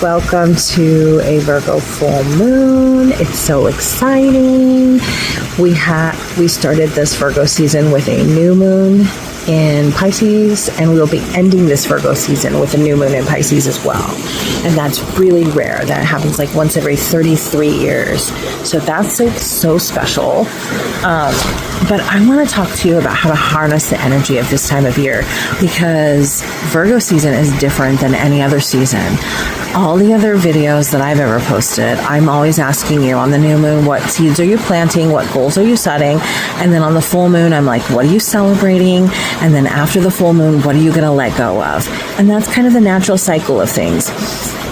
Welcome to a Virgo full moon. It's so exciting. We started this Virgo season with a new moon in Pisces, and we'll be ending this Virgo season with a new moon in Pisces as well. And that's really rare. That happens like once every 33 years. So that's like so special. But I want to talk to you about how to harness the energy of this time of year, because Virgo season is different than any other season. All the other videos that I've ever posted, I'm always asking you on the new moon, what seeds are you planting? What goals are you setting? And then on the full moon, I'm like, what are you celebrating? And then after the full moon, what are you going to let go of? And that's kind of the natural cycle of things.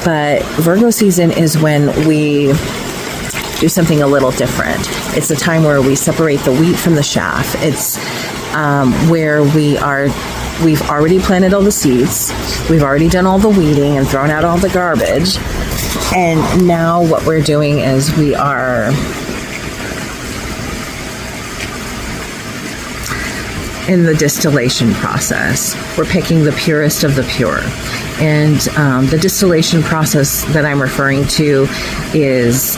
But Virgo season is when we do something a little different. It's a time where we separate the wheat from the chaff. It's where we've already planted all the seeds. We've already done all the weeding and thrown out all the garbage. And now what we're doing is we are in the distillation process. We're picking the purest of the pure. And the distillation process that I'm referring to is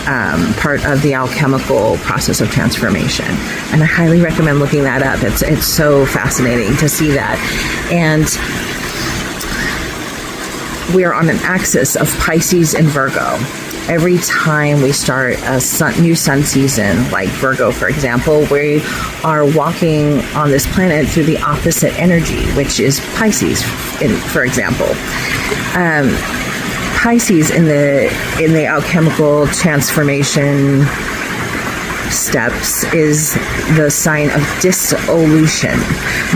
part of the alchemical process of transformation. And I highly recommend looking that up. It's so fascinating to see that. And we are on an axis of Pisces and Virgo. Every time we start a new sun season, like Virgo, for example, we are walking on this planet through the opposite energy, which is Pisces, for example. Pisces in the alchemical transformation steps is the sign of dissolution,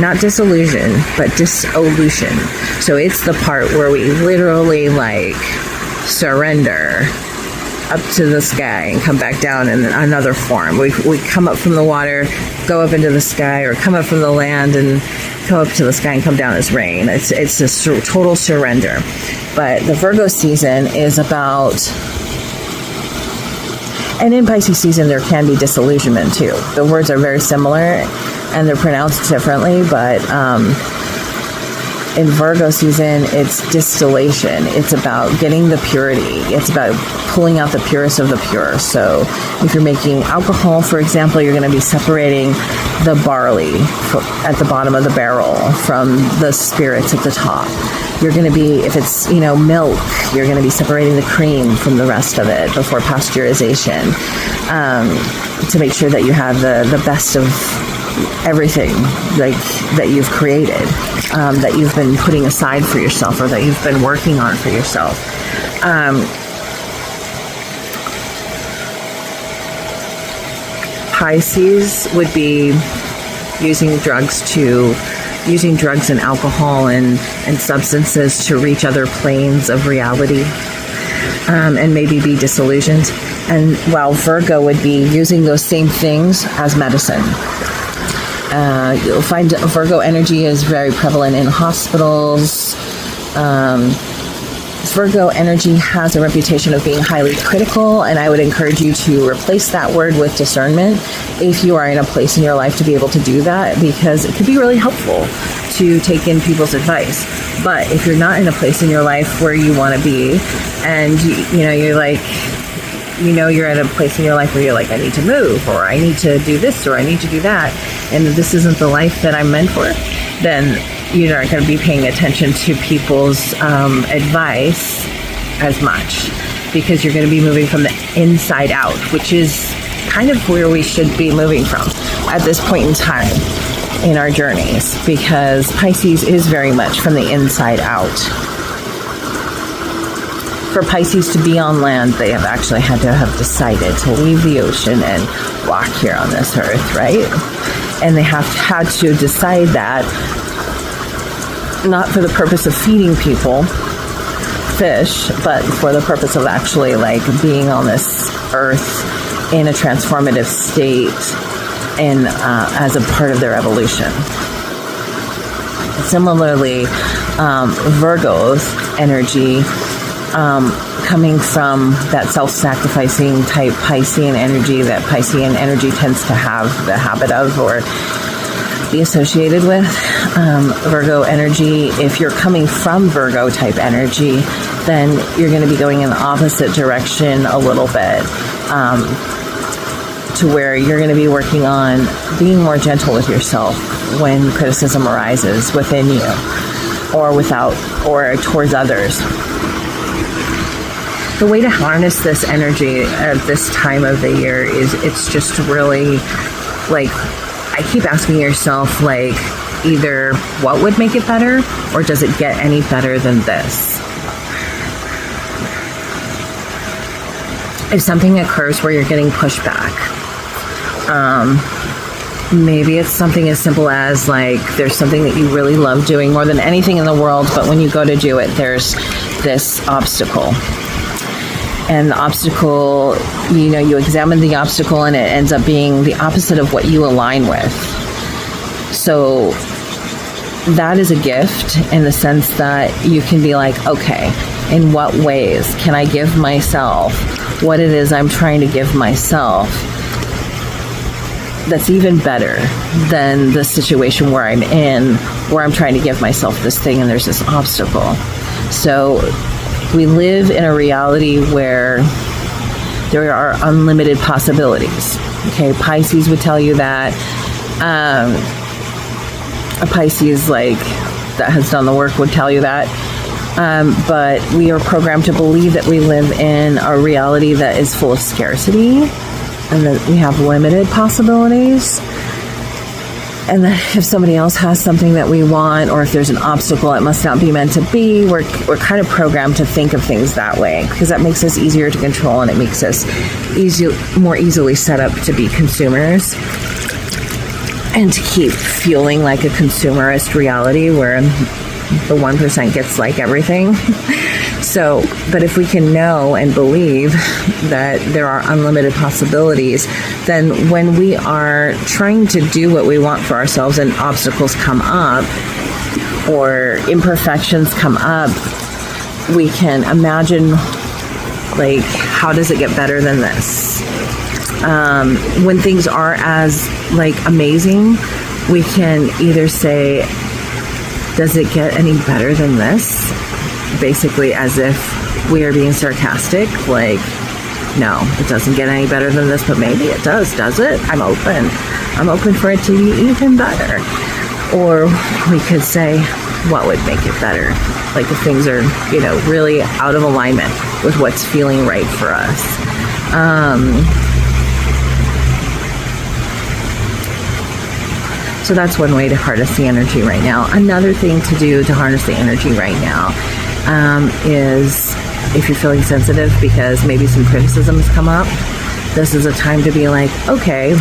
not disillusion, but dissolution. So it's the part where we literally like surrender up to the sky and come back down in another form. We come up from the water, go up into the sky, or come up from the land and come up to the sky and come down as rain. It's a total surrender. But the Virgo season is about, and in Pisces season there can be disillusionment too. The words are very similar and they're pronounced differently, but in Virgo season, it's distillation. It's about getting the purity. It's about pulling out the purest of the pure. So if you're making alcohol, for example, you're going to be separating the barley at the bottom of the barrel from the spirits at the top. You're going to be, if it's, milk, you're going to be separating the cream from the rest of it before pasteurization, to make sure that you have the best of everything that you've created, that you've been putting aside for yourself, or that you've been working on for yourself. Pisces would be using drugs and alcohol and substances to reach other planes of reality, and maybe be disillusioned. And while Virgo would be using those same things as medicine. You'll find Virgo energy is very prevalent in hospitals. Virgo energy has a reputation of being highly critical, and I would encourage you to replace that word with discernment if you are in a place in your life to be able to do that, because it could be really helpful to take in people's advice. But if you're not in a place in your life where you want to be, and you're like, you're at a place in your life where you're like, I need to move, or I need to do this, or I need to do that, and this isn't the life that I'm meant for, then you aren't going to be paying attention to people's advice as much, because you're going to be moving from the inside out, which is kind of where we should be moving from at this point in time in our journeys, because Pisces is very much from the inside out. For Pisces to be on land, they have actually had to have decided to leave the ocean and walk here on this earth, right? And they have had to decide that not for the purpose of feeding people fish, but for the purpose of actually being on this earth in a transformative state and as a part of their evolution. Similarly, Virgo's energy, coming from that self-sacrificing type Piscean energy that Piscean energy tends to have the habit of, or be associated with. Virgo energy, if you're coming from Virgo type energy, then you're going to be going in the opposite direction a little bit, to where you're going to be working on being more gentle with yourself when criticism arises within you or towards others. The way to harness this energy at this time of the year is it's just really like, I keep asking yourself, like, either what would make it better or does it get any better than this? If something occurs where you're getting pushback, maybe it's something as simple as, like, there's something that you really love doing more than anything in the world, but when you go to do it, there's this obstacle. And the obstacle, you examine the obstacle and it ends up being the opposite of what you align with. So that is a gift in the sense that you can be like, okay, in what ways can I give myself what it is I'm trying to give myself that's even better than the situation where I'm in, where I'm trying to give myself this thing and there's this obstacle. So we live in a reality where there are unlimited possibilities. Okay, Pisces would tell you that. A Pisces that has done the work would tell you that. But we are programmed to believe that we live in a reality that is full of scarcity and that we have limited possibilities. And that if somebody else has something that we want, or if there's an obstacle, it must not be meant to be. We're kind of programmed to think of things that way because that makes us easier to control and it makes us more easily set up to be consumers and to keep feeling like a consumerist reality where the 1% gets like everything. So, but if we can know and believe that there are unlimited possibilities, then when we are trying to do what we want for ourselves and obstacles come up or imperfections come up, we can imagine, like, how does it get better than this? When things are as, amazing, we can either say, does it get any better than this? Basically, as if we are being sarcastic, like, no, it doesn't get any better than this, but maybe it does it? I'm open for it to be even better. Or we could say, what would make it better? Like, if things are, really out of alignment with what's feeling right for us. So that's one way to harness the energy right now. Another thing to do to harness the energy right now is, if you're feeling sensitive because maybe some criticism has come up, this is a time to be like, okay,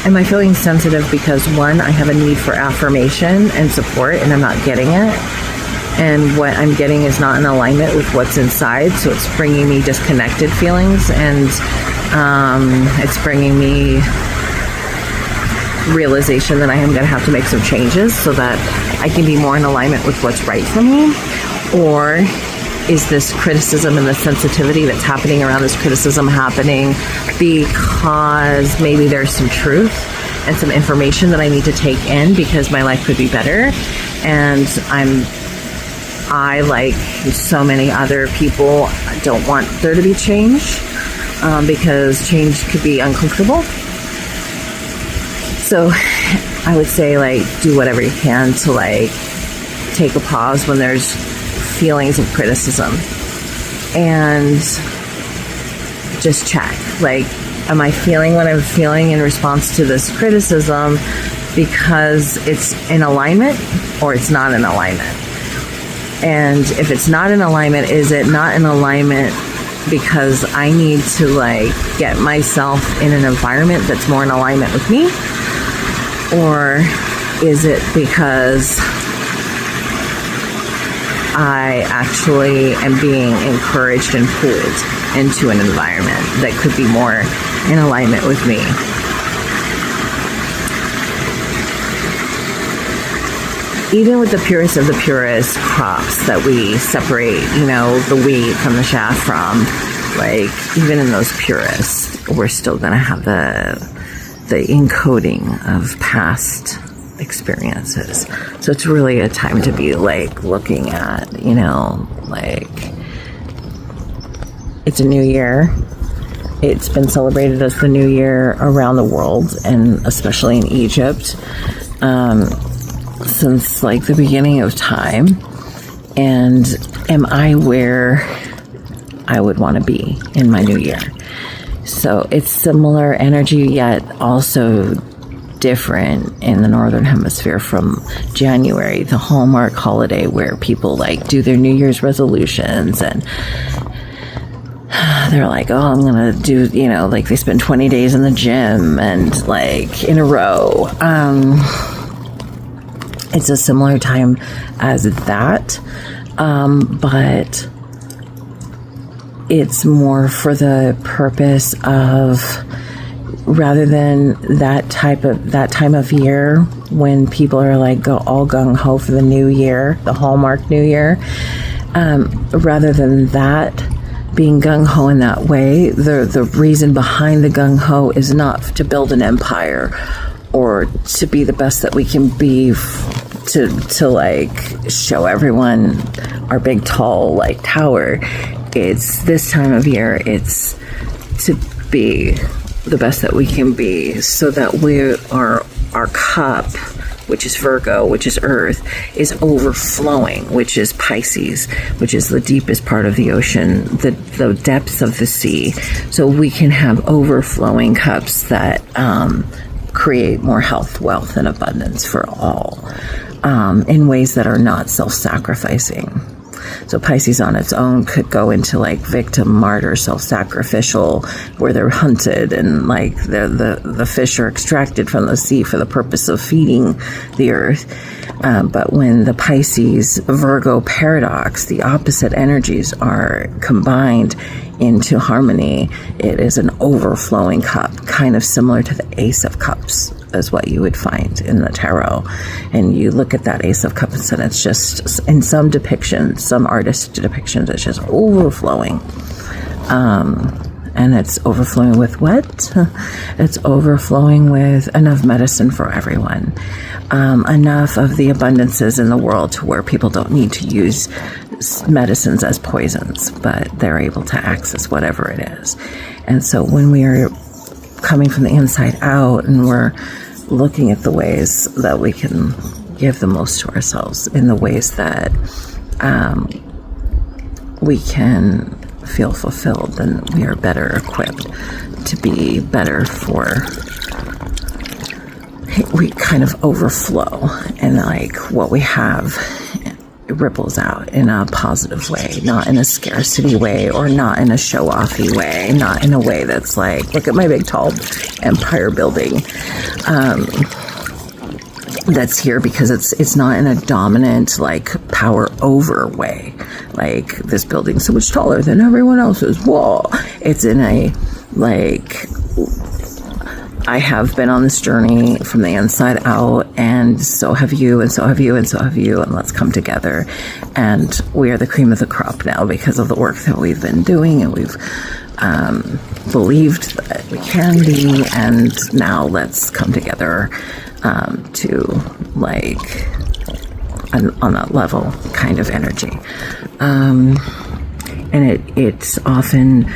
am I feeling sensitive because, one, I have a need for affirmation and support and I'm not getting it, and what I'm getting is not in alignment with what's inside, so it's bringing me disconnected feelings, and it's bringing me realization that I am going to have to make some changes so that I can be more in alignment with what's right for me? Or is this criticism and the sensitivity that's happening around this criticism happening because maybe there's some truth and some information that I need to take in because my life could be better, and I, like so many other people, don't want there to be change because change could be uncomfortable. So I would say, do whatever you can to, take a pause when there's feelings of criticism and just check, am I feeling what I'm feeling in response to this criticism because it's in alignment or it's not in alignment? And if it's not in alignment, is it not in alignment because I need to, get myself in an environment that's more in alignment with me? Or is it because I actually am being encouraged and pulled into an environment that could be more in alignment with me? Even with the purest of the purest crops that we separate, the wheat from the chaff from, even in those purists, we're still going to have the encoding of past experiences. So it's really a time to be like looking at, like it's a new year. It's been celebrated as the new year around the world, and especially in Egypt, since like the beginning of time. And am I where I would want to be in my new year? So it's similar energy, yet also different in the Northern Hemisphere from January, the Hallmark holiday, where people like do their New Year's resolutions, and they're like, oh, I'm gonna do, like they spend 20 days in the gym and like in a row. It's a similar time as that, but it's more for the purpose of, rather than that time of year when people are like go all gung-ho for the new year, the Hallmark New Year, rather than that being gung-ho in that way, the reason behind the gung-ho is not to build an empire or to be the best that we can be, to like show everyone our big tall like tower. It's this time of year, it's to be the best that we can be, so that our cup, which is Virgo, which is Earth, is overflowing, which is Pisces, which is the deepest part of the ocean, the depths of the sea. So we can have overflowing cups that create more health, wealth, and abundance for all, in ways that are not self-sacrificing. So Pisces on its own could go into like victim, martyr, self-sacrificial, where they're hunted and like the fish are extracted from the sea for the purpose of feeding the earth. But when the Pisces Virgo paradox, the opposite energies are combined into harmony, it is an overflowing cup, kind of similar to the Ace of Cups as what you would find in the tarot. And you look at that Ace of Cups and it's just, in some depictions, some artist depictions, it's just overflowing. And it's overflowing with what? It's overflowing with enough medicine for everyone. Enough of the abundances in the world to where people don't need to use medicines as poisons, but they're able to access whatever it is. And so when we are coming from the inside out and we're looking at the ways that we can give the most to ourselves, in the ways that we can feel fulfilled, then we are better equipped to be better we kind of overflow, and like what we have, it ripples out in a positive way, not in a scarcity way, or not in a show-offy way, not in a way that's like, look at my big tall empire building that's here, because it's not in a dominant like power over way, like this building's so much taller than everyone else's wall. It's in a like, I have been on this journey from the inside out, and so have you, and so have you, and so have you, and let's come together. And we are the cream of the crop now because of the work that we've been doing, and we've believed that we can be, and now let's come together to like on that level kind of energy. And it's often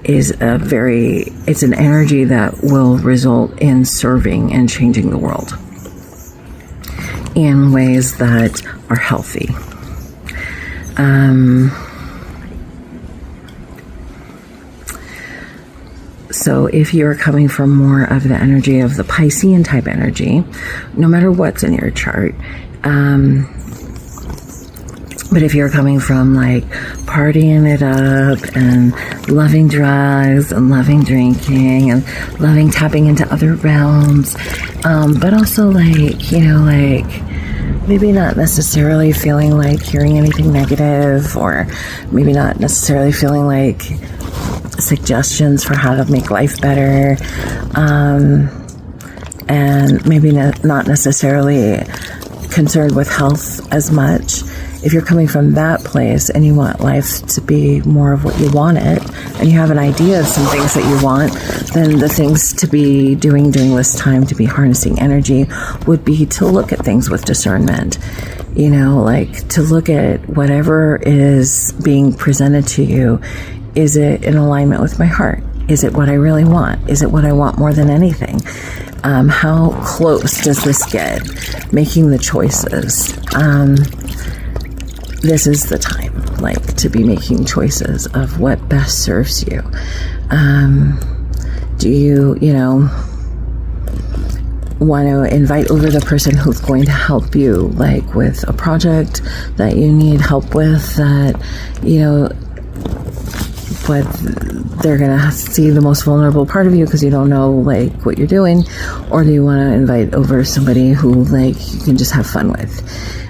is it's an energy that will result in serving and changing the world in ways that are healthy. So if you're coming from more of the energy of the Piscean type energy, no matter what's in your chart, but if you're coming from like partying it up and loving drugs and loving drinking and loving tapping into other realms, but also like, like maybe not necessarily feeling like hearing anything negative, or maybe not necessarily feeling like suggestions for how to make life better, and maybe not necessarily concerned with health as much. if you're coming from that place and you want life to be more of what you want it, and you have an idea of some things that you want, then the things to be doing during this time to be harnessing energy would be to look at things with discernment. You know, like to look at whatever is being presented to you. Is it in alignment with my heart? Is it what I really want? Is it what I want more than anything? How close does this get? Making the choices. This is the time, like, to be making choices of what best serves you. Do you know, want to invite over the person who's going to help you, like with a project that you need help with, that, you know, but they're going to see the most vulnerable part of you because you don't know, like, what you're doing? Or do you want to invite over somebody who, like, you can just have fun with?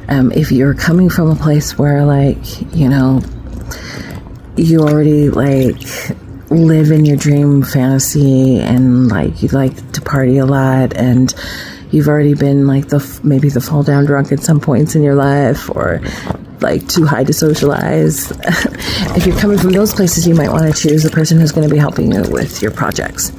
If you're coming from a place where, like, you know, you already, like, live in your dream fantasy and, like, you like to party a lot, and you've already been, like, maybe the fall down drunk at some points in your life, or like too high to socialize. If you're coming from those places, you might want to choose a person who's going to be helping you with your projects.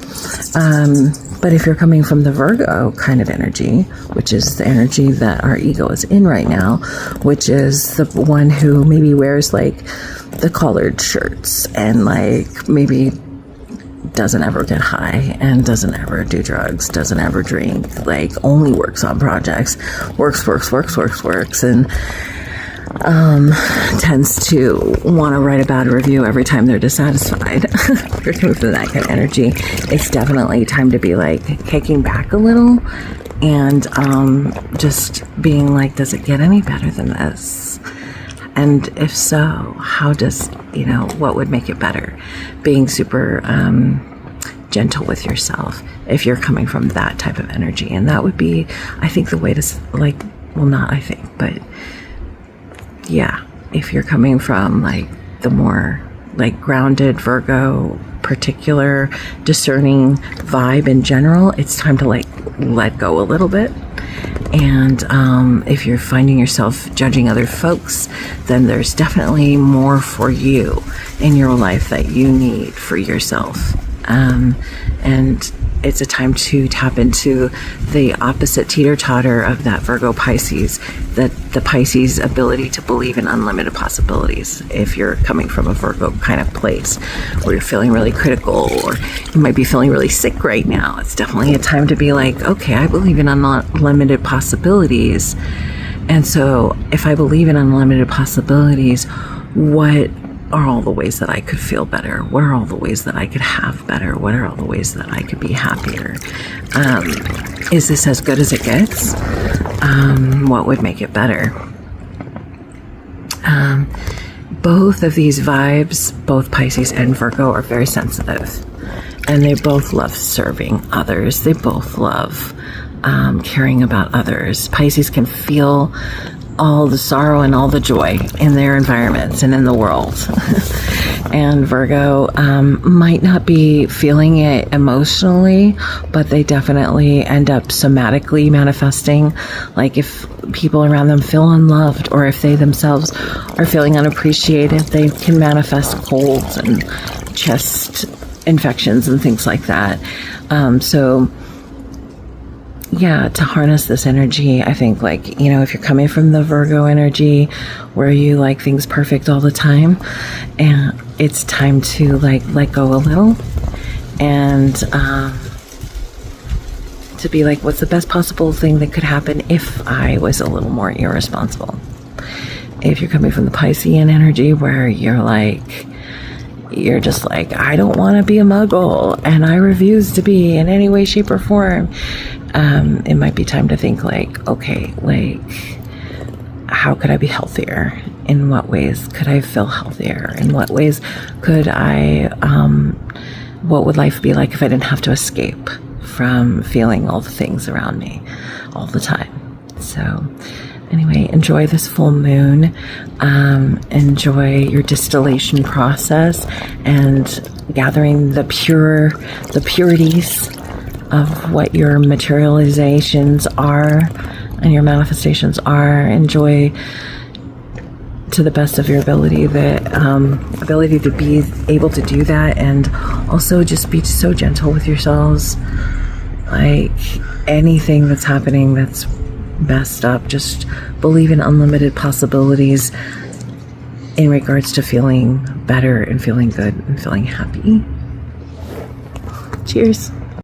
But if you're coming from the Virgo kind of energy, which is the energy that our ego is in right now, which is the one who maybe wears, like, the collared shirts and, like, maybe doesn't ever get high and doesn't ever do drugs, doesn't ever drink, like, only works on projects, works, and tends to want to write a bad review every time they're dissatisfied. If you're coming from that kind of energy, it's definitely time to be, like, kicking back a little and just being like, does it get any better than this? And if so, how does, you know, what would make it better? Being super gentle with yourself if you're coming from that type of energy. And that would be, I think, the way to, like, well, not I think, but yeah, if you're coming from, like, the more, like, grounded Virgo, particular discerning vibe in general, it's time to, like, let go a little bit. And if you're finding yourself judging other folks, then there's definitely more for you in your life that you need for yourself. And it's a time to tap into the opposite teeter-totter of that Virgo Pisces, that the Pisces ability to believe in unlimited possibilities. If you're coming from a Virgo kind of place where you're feeling really critical, or you might be feeling really sick right now, it's definitely a time to be like, okay, I believe in unlimited possibilities. And so if I believe in unlimited possibilities, what are all the ways that I could feel better? What are all the ways that I could have better? What are all the ways that I could be happier? Is this as good as it gets? What would make it better? Both of these vibes, both Pisces and Virgo, are very sensitive. And they both love serving others. They both love caring about others. Pisces can feel all the sorrow and all the joy in their environments and in the world. And Virgo might not be feeling it emotionally, but they definitely end up somatically manifesting. Like, if people around them feel unloved, or if they themselves are feeling unappreciated, they can manifest colds and chest infections and things like that. So yeah, to harness this energy, I think, like, you know, if you're coming from the Virgo energy where you like things perfect all the time, and it's time to, like, let go a little and to be like, what's the best possible thing that could happen if I was a little more irresponsible? If you're coming from the Piscean energy where you're just like, I don't want to be a muggle and I refuse to be in any way, shape, or form. It might be time to think, like, okay, like, how could I be healthier? In what ways could I feel healthier? In what ways could I, what would life be like if I didn't have to escape from feeling all the things around me all the time? So anyway, enjoy this full moon. Enjoy your distillation process and gathering the purities of what your materializations are and your manifestations are. Enjoy to the best of your ability, the ability to be able to do that, and also just be so gentle with yourselves. Like anything that's happening that's messed up, just believe in unlimited possibilities in regards to feeling better and feeling good and feeling happy. Cheers.